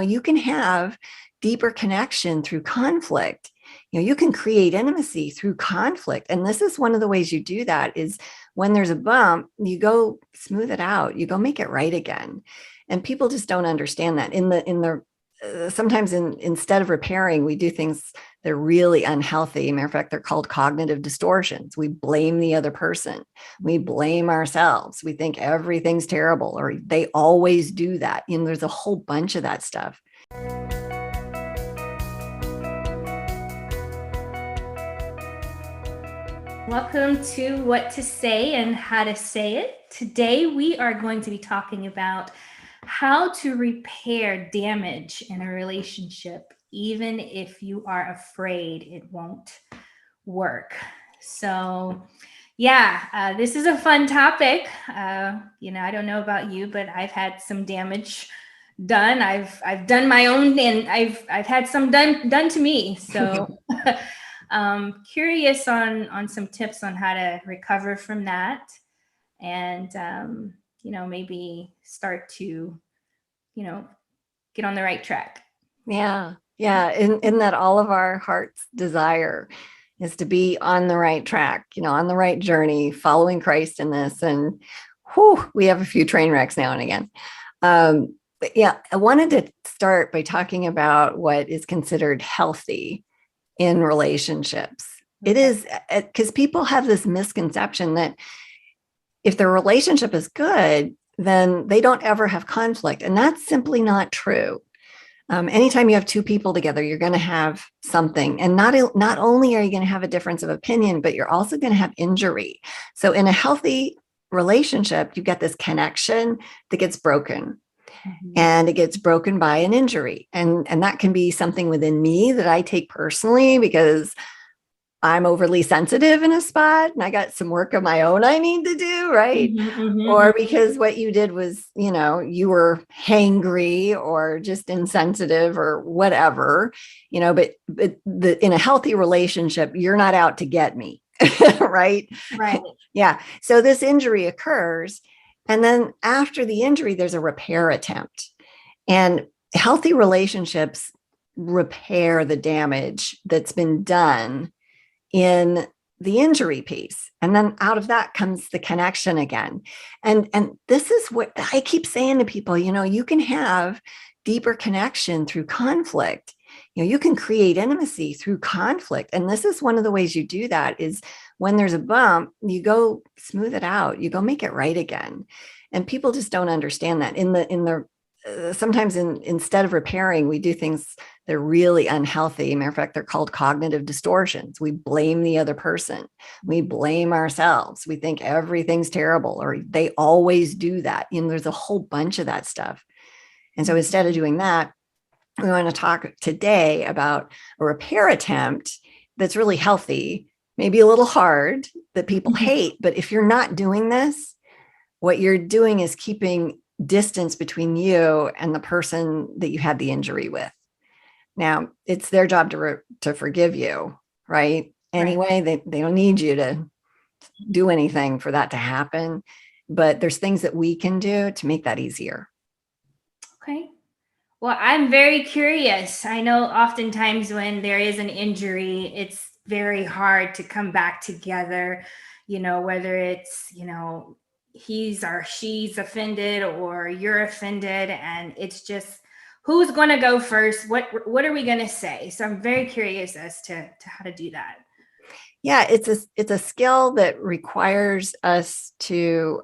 You can have deeper connection through conflict. You can create intimacy through conflict. And this is one of the ways you do that is when there's a bump, you go smooth it out, you go make it right again. And people just don't understand that sometimes instead of repairing, we do things that are really unhealthy. Matter of fact, they're called cognitive distortions. We blame the other person. We blame ourselves. We think everything's terrible, or they always do that. There's a whole bunch of that stuff. Welcome to What to Say and How to Say It. Today we are going to be talking about how to repair damage in a relationship, even if you are afraid it won't work. So this is a fun topic. I don't know about you, but I've had some damage done. I've done my own, and I've had some done to me. So curious on some tips on how to recover from that, and maybe start to get on the right track. Yeah. In that all of our heart's desire is to be on the right track, on the right journey, following Christ in this. And we have a few train wrecks now and again. I wanted to start by talking about what is considered healthy in relationships. It is because people have this misconception that if their relationship is good, then they don't ever have conflict. And that's simply not true. Anytime you have two people together, you're going to have something. And not only are you going to have a difference of opinion, but you're also going to have injury. So in a healthy relationship, you get this connection that gets broken. Mm-hmm. And it gets broken by an injury. And that can be something within me that I take personally because I'm overly sensitive in a spot and I got some work of my own I need to do, right? Mm-hmm. Or because what you did was, you were hangry or just insensitive or whatever, but in a healthy relationship, you're not out to get me, right? Right. Yeah. So this injury occurs. And then after the injury, there's a repair attempt. And healthy relationships repair the damage that's been done in the injury piece. And then out of that comes the connection again. And this is what I keep saying to people, you can have deeper connection through conflict. You can create intimacy through conflict. And this is one of the ways you do that is when there's a bump, you go smooth it out, you go make it right again. And people just don't understand that sometimes instead of repairing, we do things that are really unhealthy. Matter of fact, they're called cognitive distortions. We blame the other person. We blame ourselves. We think everything's terrible, or they always do that. There's a whole bunch of that stuff. And so instead of doing that, we want to talk today about a repair attempt that's really healthy, maybe a little hard, that people hate. But if you're not doing this, what you're doing is keeping distance between you and the person that you had the injury with. Now, it's their job to forgive you, right? Anyway, they don't need you to do anything for that to happen. But there's things that we can do to make that easier. Okay. Well, I'm very curious. I know oftentimes when there is an injury, it's very hard to come back together, whether it's, he's or she's offended or you're offended, and it's just who's going to go first? What are we going to say? So I'm very curious as to how to do that. Yeah, it's a skill that requires us to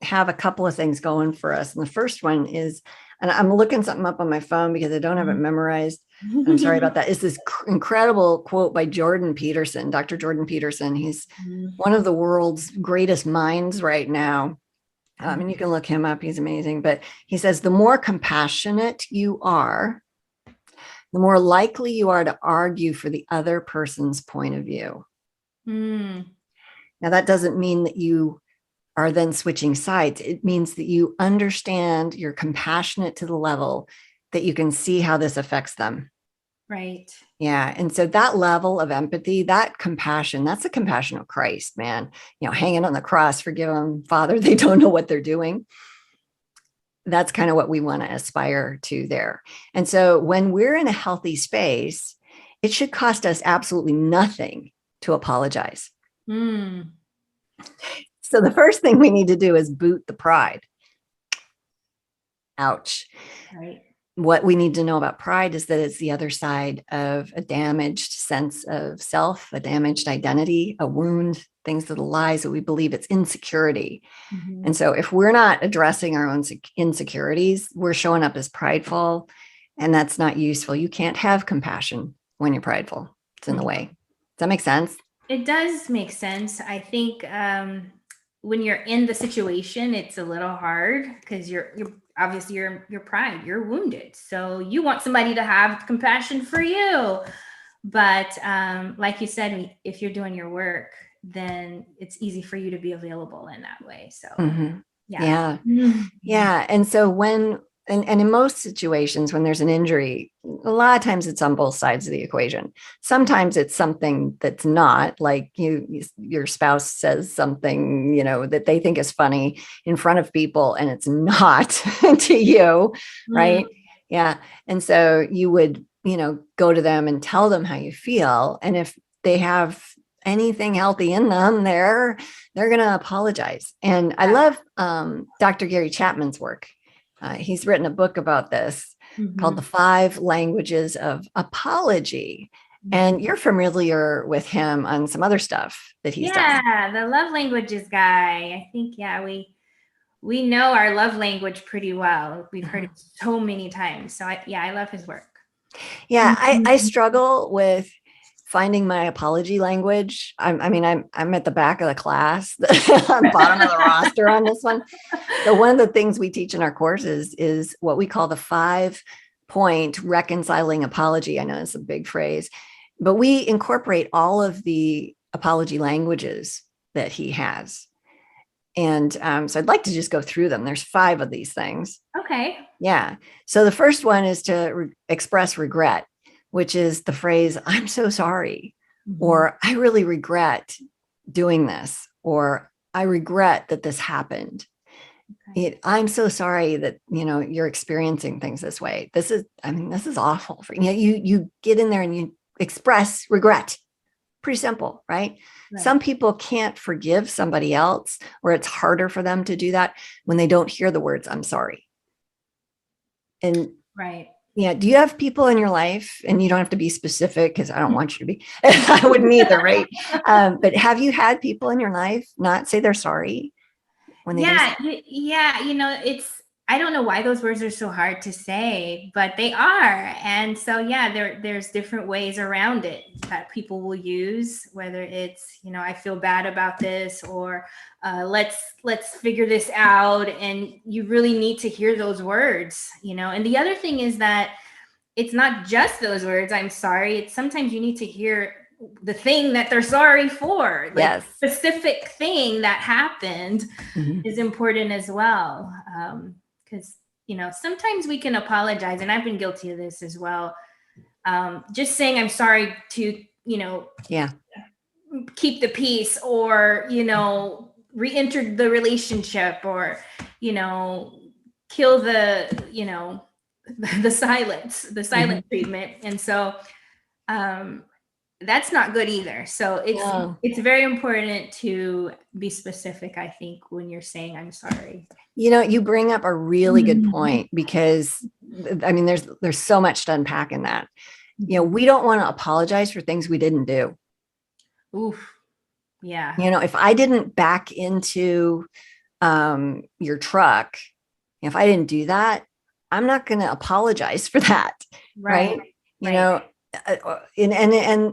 have a couple of things going for us. And the first one is, and I'm looking something up on my phone because I don't have it memorized. I'm sorry about that. It's this incredible quote by Jordan Peterson, Dr. Jordan Peterson. He's one of the world's greatest minds right now. And you can look him up. He's amazing. But he says, the more compassionate you are, the more likely you are to argue for the other person's point of view. Now, that doesn't mean that you are then switching sides. It means that you understand, you're compassionate to the level that you can see how this affects them. Right. Yeah. And so that level of empathy, that compassion, that's the compassion of Christ, man. Hanging on the cross, forgive them, Father, they don't know what they're doing. that's kind of what we want to aspire to there. And so when we're in a healthy space, it should cost us absolutely nothing to apologize. Mm, So the first thing we need to do is boot the pride. Ouch. right. What we need to know about pride is that it's the other side of a damaged sense of self, a damaged identity, a wound, things that are lies that we believe. It's insecurity. Mhm. And so if we're not addressing our own insecurities, we're showing up as prideful, and that's not useful. You can't have compassion when you're prideful. It's in the way. Does that make sense? It does make sense. I think when you're in the situation, it's a little hard because you're obviously your pride, you're wounded, so you want somebody to have compassion for you. But like you said, if you're doing your work, then it's easy for you to be available in that way. So yeah. Yeah. And so and in most situations, when there's an injury, a lot of times it's on both sides of the equation. Sometimes it's something that's not, like your spouse says something, that they think is funny in front of people, and it's not to you. Right. Yeah. And so you would, go to them and tell them how you feel. And if they have anything healthy in them, they're going to apologize. And I love Dr. Gary Chapman's work. He's written a book about this called The 5 Languages of Apology. And you're familiar with him on some other stuff that he's done. Yeah, the love languages guy. I think, we know our love language pretty well. We've heard it so many times. So I love his work. Yeah, I struggle with finding my apology language. I'm at the back of the class, bottom of the roster on this one. So one of the things we teach in our courses is what we call the 5-point reconciling apology. I know it's a big phrase, but we incorporate all of the apology languages that he has. And so I'd like to just go through them. There's 5 of these things. Okay. Yeah. So the first one is to express regret, which is the phrase, I'm so sorry, or I really regret doing this, or I regret that this happened. Okay. I'm so sorry that, you're experiencing things this way. This is awful. You get in there and you express regret. Pretty simple, right? Some people can't forgive somebody else, or it's harder for them to do that when they don't hear the words, I'm sorry. And yeah. Do you have people in your life, and you don't have to be specific because I don't want you to be, I wouldn't either, right? But have you had people in your life not say they're sorry when they I don't know why those words are so hard to say, but they are. And so, there's different ways around it that people will use, whether it's, I feel bad about this, or let's figure this out. And you really need to hear those words, and the other thing is that it's not just those words, I'm sorry. It's sometimes you need to hear the thing that they're sorry for. Like specific thing that happened is important as well. Because, sometimes we can apologize, and I've been guilty of this as well. Just saying I'm sorry to, keep the peace, or, re-enter the relationship, or, kill the, the silent treatment. And so that's not good either. So it's very important to be specific, I think, when you're saying I'm sorry. You bring up a really good point, because there's so much to unpack in that. We don't want to apologize for things we didn't do. Oof. Yeah. If I didn't back into your truck, if I didn't do that, I'm not going to apologize for that. Right. And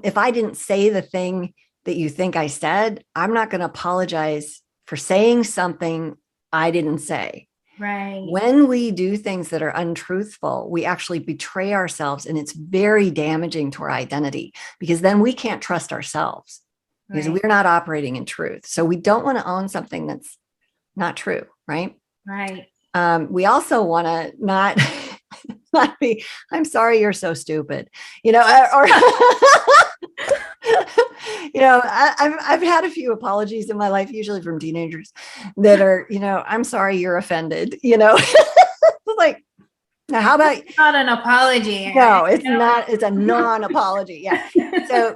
if I didn't say the thing that you think I said, I'm not going to apologize for saying something I didn't say. Right. When we do things that are untruthful, we actually betray ourselves, and it's very damaging to our identity, because then we can't trust ourselves because we're not operating in truth. So we don't want to own something that's not true. Right. Right. We also want to not be, I'm sorry, you're so stupid, or I've had a few apologies in my life, usually from teenagers, that are, I'm sorry, you're offended, Now, how about Not an apology. no, it's not, it's a non-apology. Yeah. So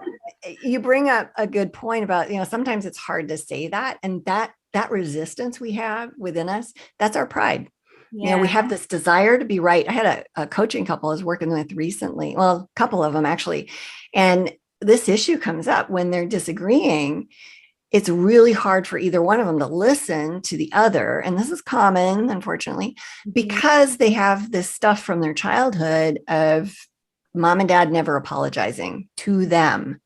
you bring up a good point about, sometimes it's hard to say that. And that resistance we have within us, that's our pride. We have this desire to be right. I had a coaching couple I was working with recently, well, a couple of them actually. And this issue comes up when they're disagreeing. It's really hard for either one of them to listen to the other. And this is common, unfortunately, because they have this stuff from their childhood of mom and dad never apologizing to them.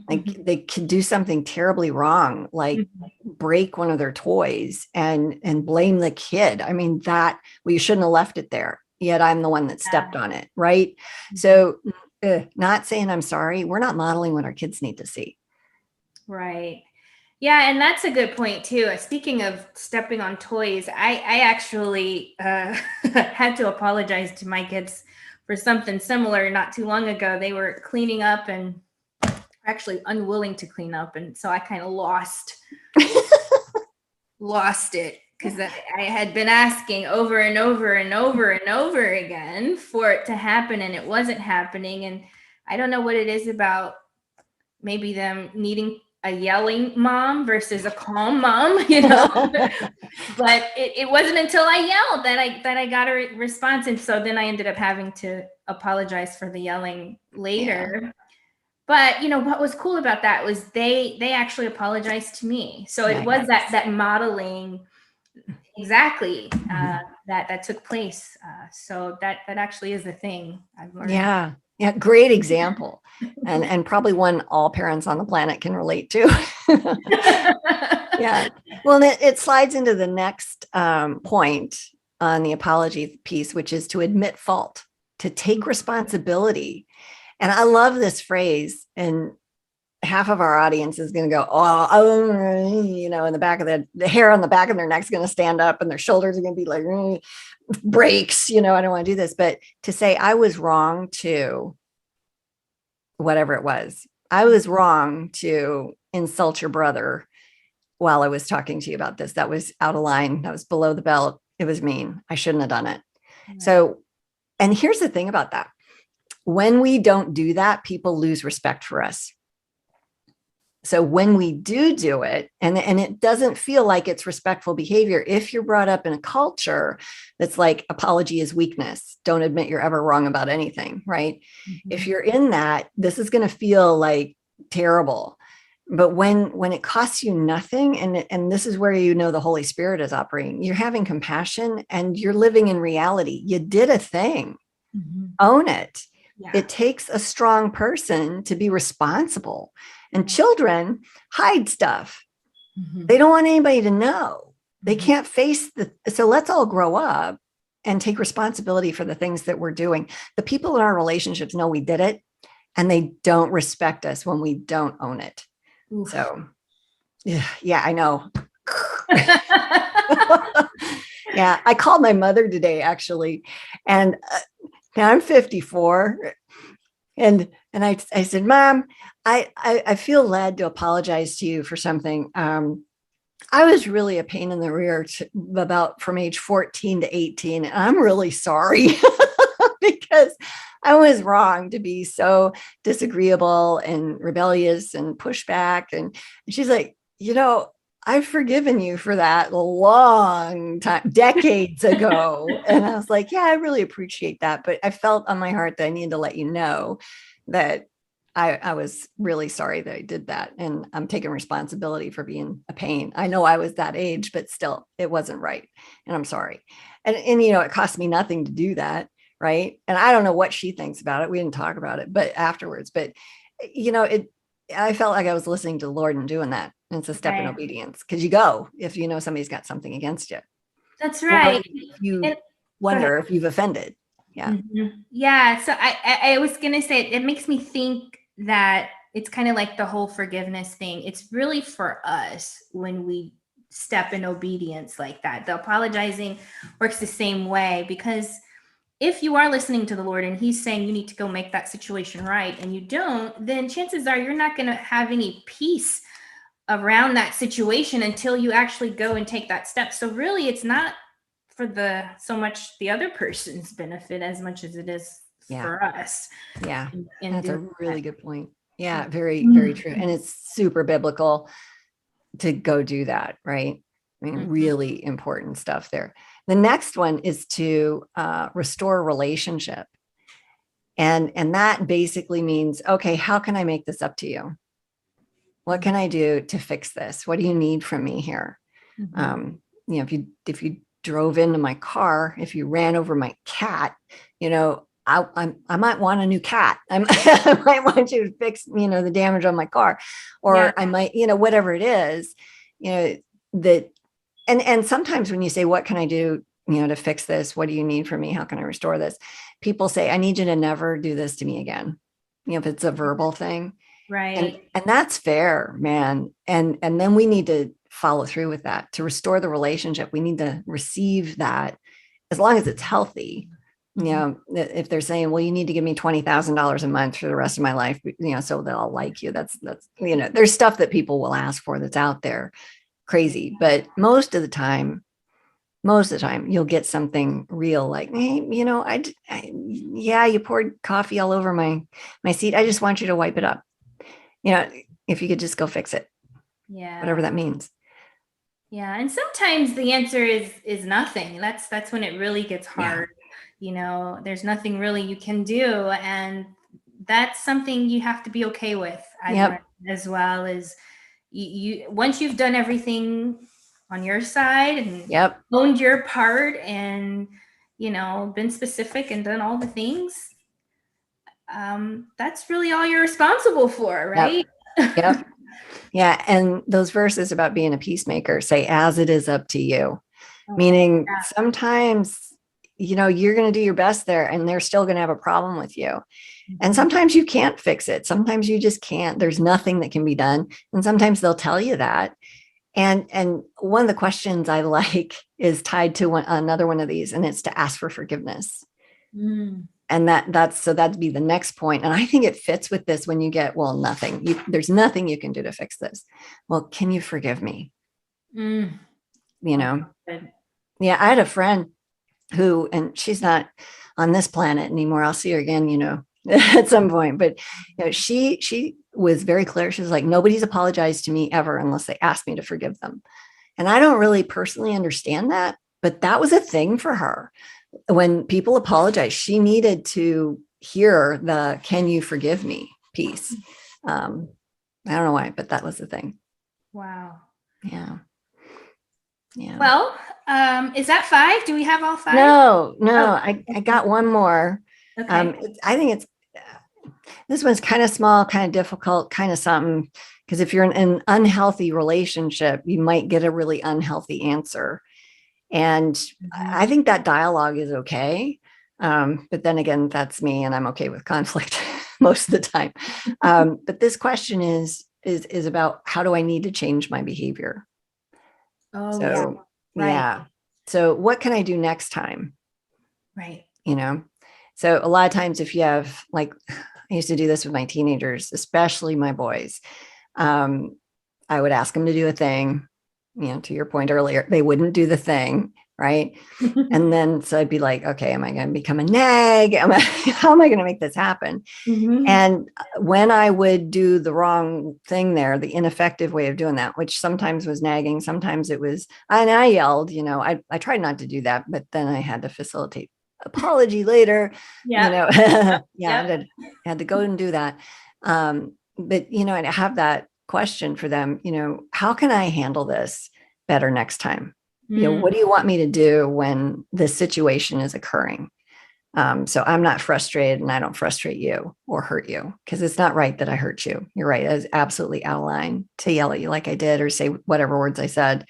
Like they could do something terribly wrong, like break one of their toys and blame the kid. I mean, well, you shouldn't have left it there. Yet I'm the one that stepped on it. Right. So not saying I'm sorry. We're not modeling what our kids need to see. Right. Yeah, and that's a good point too. Speaking of stepping on toys, I actually had to apologize to my kids for something similar not too long ago. They were cleaning up and actually unwilling to clean up, and so I kind of lost it because I had been asking over and over and over and over again for it to happen, and it wasn't happening. And I don't know what it is about maybe them needing a yelling mom versus a calm mom, but it wasn't until I yelled that I got a response. And so then I ended up having to apologize for the yelling later. Yeah. But what was cool about that was they actually apologized to me. So it was that modeling exactly that took place. So that actually is the thing I've learned. Yeah, great example. And probably one all parents on the planet can relate to. Yeah. Well, it slides into the next point on the apology piece, which is to admit fault, to take responsibility. And I love this phrase. And half of our audience is going to go, in the back of the hair on the back of their neck is going to stand up and their shoulders are going to be like, breaks, I don't want to do this. But to say I was wrong to whatever it was, I was wrong to insult your brother while I was talking to you about this. That was out of line. That was below the belt. It was mean. I shouldn't have done it. Mm-hmm. So, and here's the thing about that. When we don't do that, people lose respect for us. So when we do it, and it doesn't feel like it's respectful behavior, if you're brought up in a culture that's like apology is weakness, don't admit you're ever wrong about anything, right? Mm-hmm. If you're in that, this is going to feel like terrible. But when it costs you nothing, and this is where the Holy Spirit is operating, you're having compassion and you're living in reality. You did a thing, own it. Yeah. It takes a strong person to be responsible. And children hide stuff. They don't want anybody to know. They can't face so let's all grow up and take responsibility for the things that we're doing. The people in our relationships know we did it, and they don't respect us when we don't own it. Oof. So, yeah, I know. Yeah, I called my mother today, actually. And now I'm 54. And I said, Mom, I feel led to apologize to you for something. I was really a pain in the rear from age 14 to 18. And I'm really sorry because I was wrong to be so disagreeable and rebellious and push back. And she's like, I've forgiven you for that a long time, decades ago. And I was like, yeah, I really appreciate that. But I felt on my heart that I needed to let you know that I was really sorry that I did that. And I'm taking responsibility for being a pain. I know I was that age, but still it wasn't right. And I'm sorry. And it cost me nothing to do that. Right. And I don't know what she thinks about it. We didn't talk about it, but afterwards, I felt like I was listening to the Lord and doing that. And it's a step in obedience, because you go if somebody's got something against you. That's right. You wonder if you've offended. Yeah. Mm-hmm. Yeah. So I was going to say, it makes me think that it's kind of like the whole forgiveness thing. It's really for us when we step in obedience like that. The apologizing works the same way, because if you are listening to the Lord and he's saying you need to go make that situation right and you don't, then chances are you're not going to have any peace around that situation until you actually go and take that step. So really, it's not for so much the other person's benefit as much as it is for us. Yeah. In That's a doing really that. good point. Yeah. Very, very true. And it's super biblical to go do that, right? I mean, really important stuff there. The next one is to restore relationship. And that basically means, okay, how can I make this up to you? What can I do to fix this? What do you need from me here? You know, if you drove into my car, if you ran over my cat, you know, I might want a new cat. I might want you to fix, you know, the damage on my car, or I might, you know, whatever it is, you know, that, and sometimes when you say, what can I do, you know, to fix this? What do you need from me? How can I restore this? People say, I need you to never do this to me again. You know, if it's a verbal thing. Right. And that's fair, man. And then we need to follow through with that to restore the relationship. We need to receive that as long as it's healthy. You know, if they're saying, well, you need to give me $20,000 a month for the rest of my life, you know, so they'll like you. That's, you know, there's stuff that people will ask for that's out there crazy, but most of the time you'll get something real, like, hey, you know, yeah, you poured coffee all over my seat. I just want you to wipe it up. You know, if you could just go fix it. Yeah. Whatever that means. Yeah. And sometimes the answer is nothing. That's when it really gets hard. You know, there's nothing really you can do. And that's something you have to be okay with. As well as you once you've done everything on your side and owned your part and, you know, been specific and done all the things, that's really all you're responsible for, right? Yep. Yeah. And those verses about being a peacemaker say, as it is up to you, meaning sometimes, you know, you're going to do your best there and they're still going to have a problem with you. And sometimes you can't fix it. Sometimes you just can't. There's nothing that can be done. And sometimes they'll tell you that. And one of the questions I like is tied to another one of these, and it's to ask for forgiveness. And that'd be the next point. And I think it fits with this when you get, well, nothing, there's nothing you can do to fix this. Well, can you forgive me? You know? Yeah. I had a friend who, and she's not on this planet anymore. I'll see her again, you know, at some point, but you know, she was very clear. She was like, nobody's apologized to me ever unless they ask me to forgive them. And I don't really personally understand that, but that was a thing for her. When people apologize, she needed to hear the "can you forgive me" piece. I don't know why, but that was the thing. Wow. Yeah. Well, is that 5? Do we have all 5? No. I got one more. Okay. I think this one's kind of small, kind of difficult, kind of something, because if you're in an unhealthy relationship, you might get a really unhealthy answer. And I think that dialogue is okay. But then again, that's me, and I'm okay with conflict most of the time. But this question is about, how do I need to change my behavior? Yeah. So what can I do next time? Right. You know, so a lot of times if you have, like, I used to do this with my teenagers, especially my boys. I would ask them to do a thing, you know, to your point earlier, they wouldn't do the thing. Right. And then, so I'd be like, okay, am I going to become a nag? How am I going to make this happen? And when I would do the wrong thing there, the ineffective way of doing that, which sometimes was nagging, sometimes it was, and I yelled, you know, I tried not to do that, but then I had to facilitate apology later, you know, I had to go and do that. But, you know, I'd have that question for them, you know, how can I handle this better next time? You know, what do you want me to do when this situation is occurring? So I'm not frustrated and I don't frustrate you or hurt you, because it's not right that I hurt you. You're right. It's absolutely out of line to yell at you like I did, or say whatever words I said,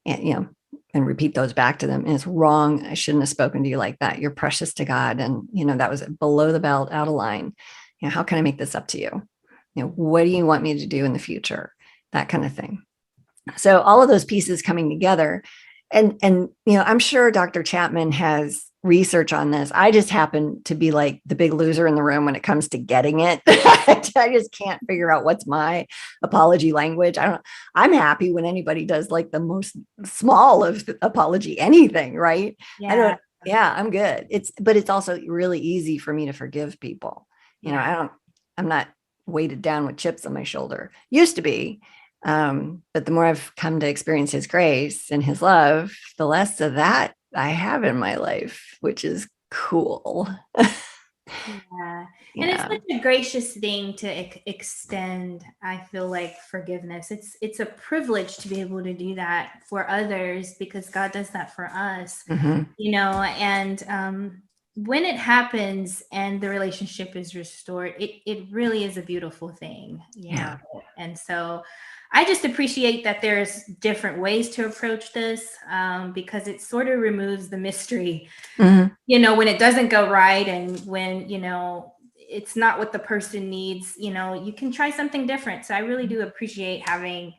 and, you know, and repeat those back to them. And it's wrong. I shouldn't have spoken to you like that. You're precious to God. And, you know, that was below the belt, out of line. You know, how can I make this up to you? You know, what do you want me to do in the future? That kind of thing. So all of those pieces coming together. And, you know, I'm sure Dr. Chapman has research on this. I just happen to be like the big loser in the room when it comes to getting it. I just can't figure out what's my apology language. I'm happy when anybody does like the most small of apology, anything, right? Yeah. I'm good. But it's also really easy for me to forgive people. I'm not weighted down with chips on my shoulder. Used to be. But the more I've come to experience his grace and his love, the less of that I have in my life, which is cool. Yeah. And it's Yeah. such a gracious thing to extend, I feel like, forgiveness. It's a privilege to be able to do that for others because God does that for us, Mm-hmm. and when it happens and the relationship is restored, it really is a beautiful thing, Yeah. And so I just appreciate that there's different ways to approach this, because it sort of removes the mystery, Mm-hmm. when it doesn't go right and when, it's not what the person needs, you can try something different. So I really do appreciate having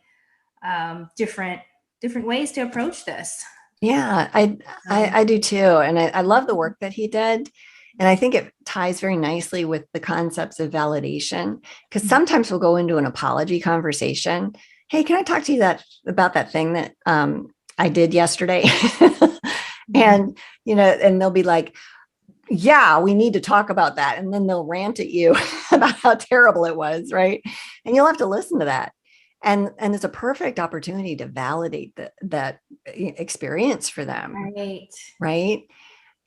different ways to approach this. Yeah, I do too. And I love the work that he did. And I think it ties very nicely with the concepts of validation, because sometimes we'll go into an apology conversation. Hey, can I talk to you about that thing that I did yesterday? And, and they'll be like, yeah, we need to talk about that. And then they'll rant at you about how terrible it was, right? And you'll have to listen to that. And it's a perfect opportunity to validate that experience for them, Right. right?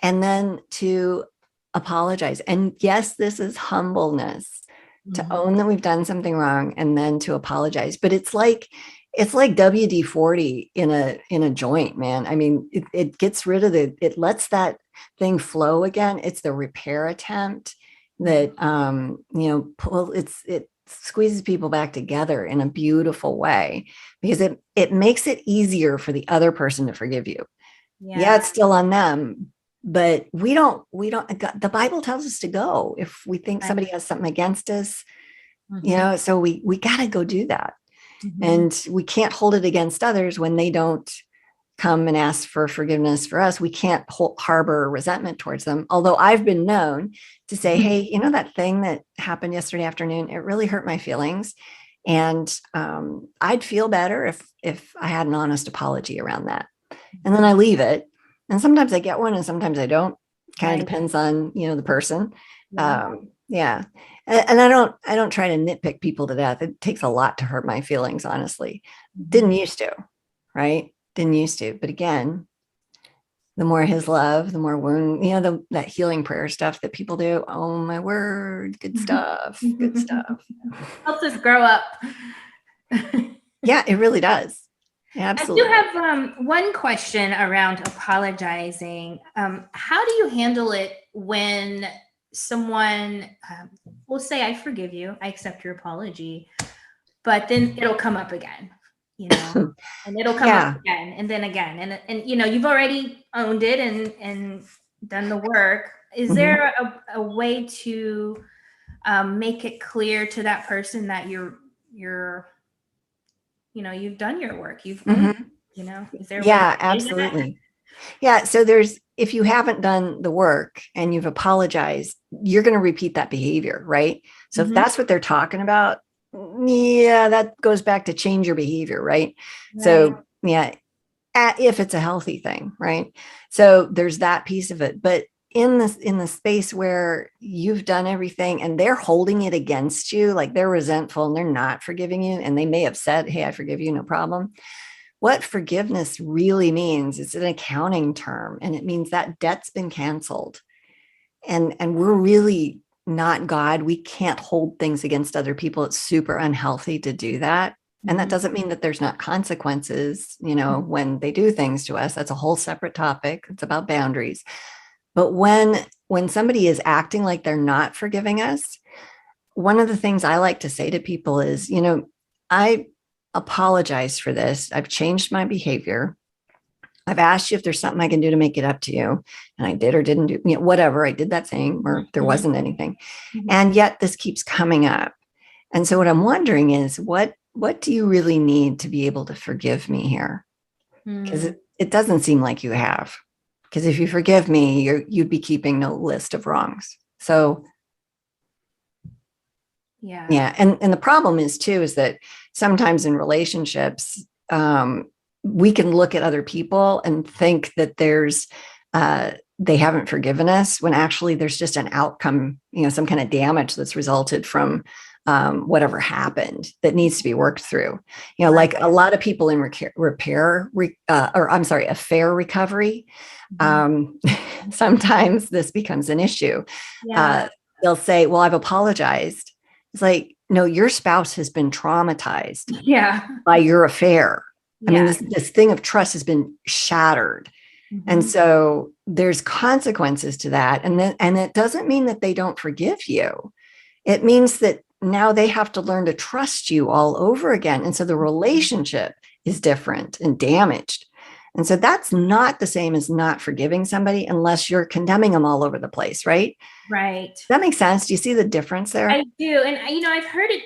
And then to apologize. And yes, this is humbleness, to own that we've done something wrong and then to apologize. But it's like WD-40 in a joint, man. I mean, it gets rid of it lets that thing flow again. It's the repair attempt that it squeezes people back together in a beautiful way, because it makes it easier for the other person to forgive you. Yeah, it's still on them, but we don't the Bible tells us to go if we think somebody has something against us, so we got to go do that. And we can't hold it against others when they don't come and ask for forgiveness for us. We can't harbor resentment towards them. Although I've been known to say, hey, that thing that happened yesterday afternoon, it really hurt my feelings. And I'd feel better if I had an honest apology around that. And then I leave it. And sometimes I get one and sometimes I don't. Kind of depends on, the person. Yeah. And I don't try to nitpick people to death. It takes a lot to hurt my feelings, honestly. Didn't used to, right? Didn't used to. But again, the more his love, the more wound, that healing prayer stuff that people do. Oh my word, good stuff. Good stuff. Helps us grow up. Yeah, it really does. Absolutely. I do have one question around apologizing. How do you handle it when someone will say, I forgive you, I accept your apology, but then it'll come up again, and it'll come up again and then again. And you've already owned it and done the work. Is there a way to make it clear to that person that you've done your work, you've is there a way to absolutely. Yeah. So if you haven't done the work and you've apologized, you're going to repeat that behavior, right? So if that's what they're talking about, that goes back to change your behavior, right? So if it's a healthy thing, right? So there's that piece of it. But in the space where you've done everything and they're holding it against you, like they're resentful and they're not forgiving you, and they may have said, hey, I forgive you, no problem. What forgiveness really means, it's an accounting term, and it means that debt's been canceled. And we're really not God. We can't hold things against other people. It's super unhealthy to do that. And that doesn't mean that there's not consequences, when they do things to us. That's a whole separate topic. It's about boundaries. But when somebody is acting like they're not forgiving us, one of the things I like to say to people is, I apologize for this. I've changed my behavior. I've asked you if there's something I can do to make it up to you. And I did or didn't do, whatever. I did that thing, or there wasn't anything. And yet this keeps coming up. And so what I'm wondering is, what do you really need to be able to forgive me here? Because it doesn't seem like you have. Because if you forgive me, you'd be keeping no list of wrongs. So yeah. And the problem is too, is that sometimes in relationships, we can look at other people and think that they haven't forgiven us when actually there's just an outcome, some kind of damage that's resulted from whatever happened that needs to be worked through. Like a lot of people in affair recovery, sometimes this becomes an issue. They'll say, well, I've apologized. It's like, no, your spouse has been traumatized by your affair. I mean, this thing of trust has been shattered. And so there's consequences to that. And it doesn't mean that they don't forgive you. It means that now they have to learn to trust you all over again. And so the relationship is different and damaged. And so that's not the same as not forgiving somebody unless you're condemning them all over the place, right? Right. Does that make sense? Do you see the difference there? I do. And, I've heard it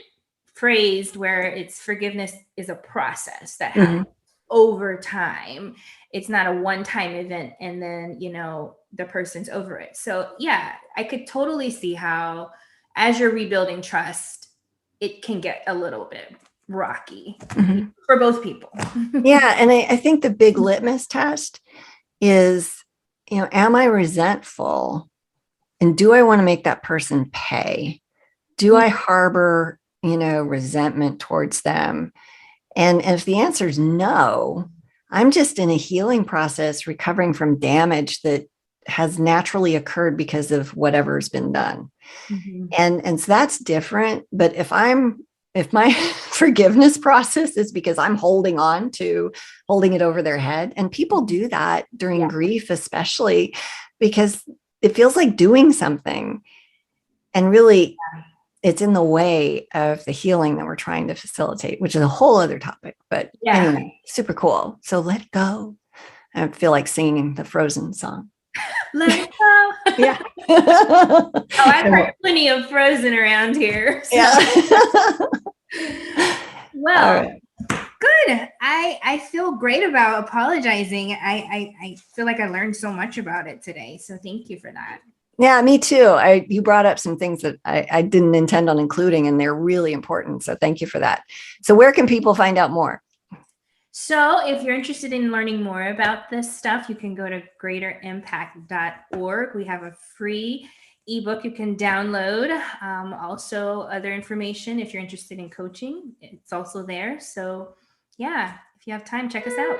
phrased where it's forgiveness is a process that happens over time. It's not a one-time event and then, the person's over it. So yeah, I could totally see how as you're rebuilding trust, it can get a little bit rocky for both people. Yeah. And I think the big litmus test is, am I resentful? And do I want to make that person pay? Do I harbor, resentment towards them? And if the answer is no, I'm just in a healing process, recovering from damage that has naturally occurred because of whatever's been done. And so that's different. But if my forgiveness process is because I'm holding it over their head, and people do that during grief, especially because it feels like doing something, and really it's in the way of the healing that we're trying to facilitate, which is a whole other topic, but anyway, super cool. So let it go. I feel like singing the Frozen song. Let it go. Yeah. I've heard plenty of Frozen around here. So. Yeah. Well, right. Good. I feel great about apologizing. I feel like I learned so much about it today. So thank you for that. Yeah, me too. You brought up some things that I didn't intend on including, and they're really important. So thank you for that. So where can people find out more? So if you're interested in learning more about this stuff, you can go to greaterimpact.org. We have a free ebook you can download. Also other information, if you're interested in coaching, it's also there. So yeah, if you have time, check us out.